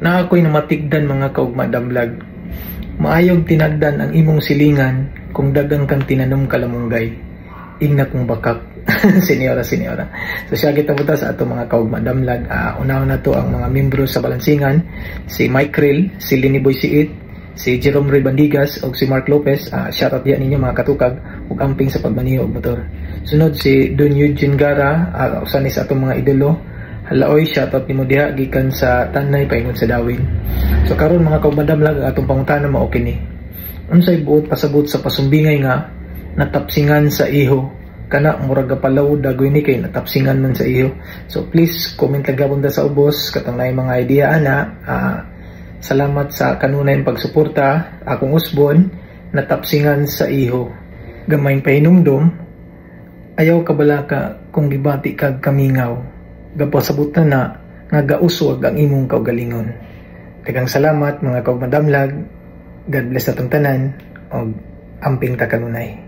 na ako'y namatigdan mga kaugma damlag. Maayog tinagdan ang imong silingan kung dagang kang tinanom kalamunggay. Ingna kong bakak. Senyora. So siya kita buta sa ato mga kaugma damlag. Una-una to ang mga membro sa balansingan, si Mike Krill, si Lini Boy Siit, si Jerome Ray Bandigas o si Mark Lopez. Shoutout yan ninyo mga katukag ug amping sa pagmaniho og motor. Sunod si Don Eugene Gara, usa ni sa atong mga idolo. Halaoy, shoutout nimo diha gikan sa Tanay paingon sa Dawin. So karon mga kaumadamlag ang atong pangutana mao kini. Unsay buot pasabot sa pasumbingay nga natapsingan sa iho? Kana murag gapalaw dagoy ni kay natapsingan man sa iho. So please comment lagabon ta sa ubos katong naay mga idea ana. Salamat sa kanunay pagsuporta. Akong usbon natapsingan sa iho. Gamayng pahinumdom ayaw kabala ka kung gibati kag kamingaw. Gapasabutan na nga gauswag ang imong kaugalingon. Daghang salamat mga kaugmadamlag. God bless atong tanan og amping ta kanunay.